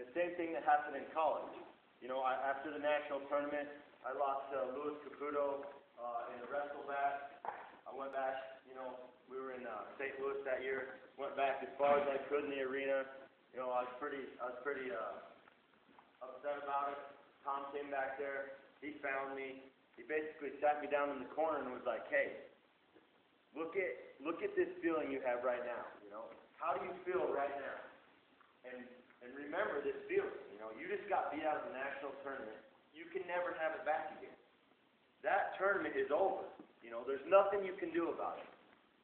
the same thing that happened in college. After the national tournament, I lost Louis Caputo in the wrestle back. I went back, we were in St. Louis that year. Went back as far as I could in the arena. I was pretty upset about it. Tom came back there. He found me. He basically sat me down in the corner and was like, "Hey, look at this feeling you have right now. How do you feel right now? And remember this feeling. You just got beat out of the national tournament. You can never have it back again. That tournament is over. There's nothing you can do about it.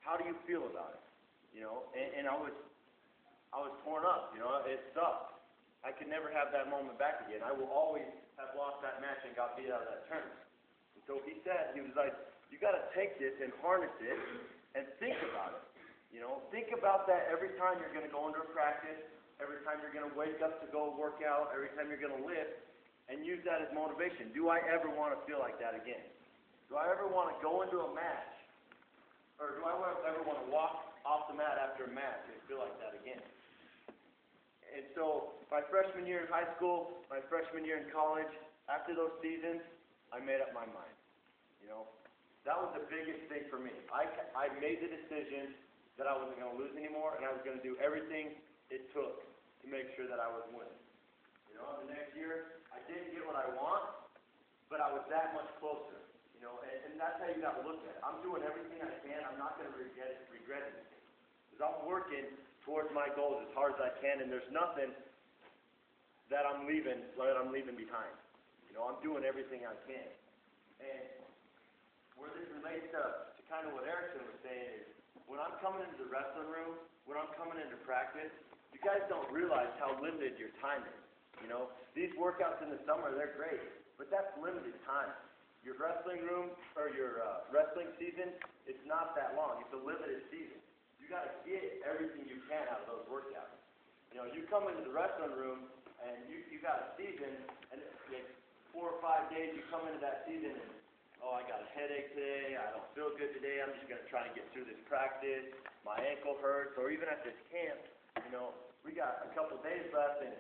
How do you feel about it? And I was torn up. It sucked. I could never have that moment back again. I will always have lost that match and got beat out of that tournament. And so he was like, you got to take this and harness it and think about it. Think about that every time you're going to go into a practice, every time you're going to wake up to go work out, every time you're going to lift, and use that as motivation. Do I ever want to feel like that again? Do I ever want to go into a match, or do I ever want to walk off the mat after a match and feel like that again? And so my freshman year in high school, my freshman year in college, after those seasons, I made up my mind. That was the biggest thing for me. I made the decision that I wasn't going to lose anymore, and I was going to do everything it took to make sure that I was winning. The next year, I didn't get what I want, but I was that much closer. And that's how you got to look at it. I'm doing everything I can. I'm not going to regret anything. Because I'm working towards my goals as hard as I can, and there's nothing that I'm leaving behind. I'm doing everything I can. And where this relates to kind of what Erickson was saying is, when I'm coming into the wrestling room, when I'm coming into practice, you guys don't realize how limited your time is. These workouts in the summer, they're great, but that's limited time. Your wrestling room, or your wrestling season, it's not that long. It's a limited season. You got to get everything you can out of those workouts. You come into the wrestling room, and you got a season, and it's 4 or 5 days, you come into that season, and I got a headache today, I don't feel good today, I'm just going to try and get through this practice, my ankle hurts, or even at this camp, we got a couple days left, and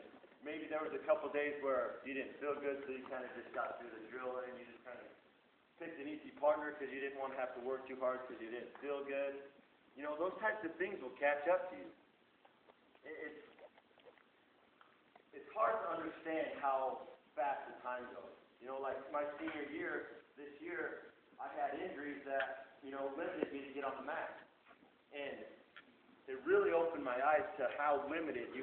maybe there was a couple days where you didn't feel good, so you kind of just got through the drill, and you just kind of picked an easy partner because you didn't want to have to work too hard because you didn't feel good. Those types of things will catch up to you. It's hard to understand how fast the time goes. Like my senior year, this year, I had injuries that, limited me to get on the mat. And it really opened my eyes to how limited the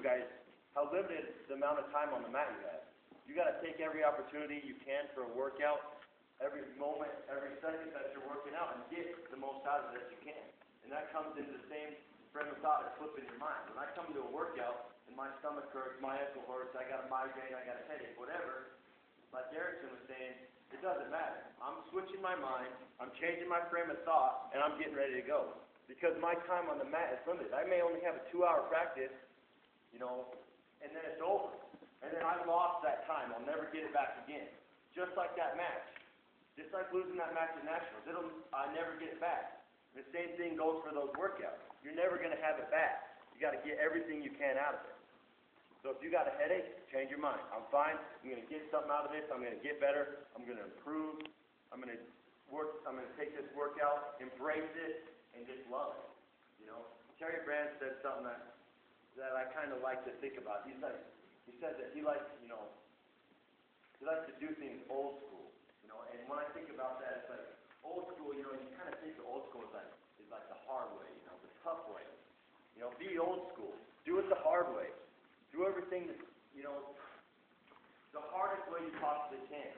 amount of time on the mat you have. You got to take every opportunity you can for a workout, every moment, every second that you're working out, and get the most out of it that you can. And that comes into the same frame of thought as flipping your mind. When I come to a workout and my stomach hurts, my ankle hurts, I got a migraine, I got a headache, whatever, like Erickson was saying, it doesn't matter. I'm switching my mind, I'm changing my frame of thought, and I'm getting ready to go. Because my time on the mat is limited. I may only have a 2-hour practice, and then it's over. And then I lost that time. I'll never get it back again. Just like that match. Just like losing that match at Nationals. I never get it back. The same thing goes for those workouts. You're never going to have it back. You got to get everything you can out of it. So if you got a headache, change your mind. I'm fine. I'm going to get something out of this. I'm going to get better. I'm going to improve. I'm going to take this workout, embrace it, and just love it. Terry Brand said something that I kind of like to think about. He said that he likes to do things old school. And when I think about that, it's like old school. You kind of think of old school is like the hard way, the tough way. Be old school. Do it the hard way. Do everything the hardest way you possibly can.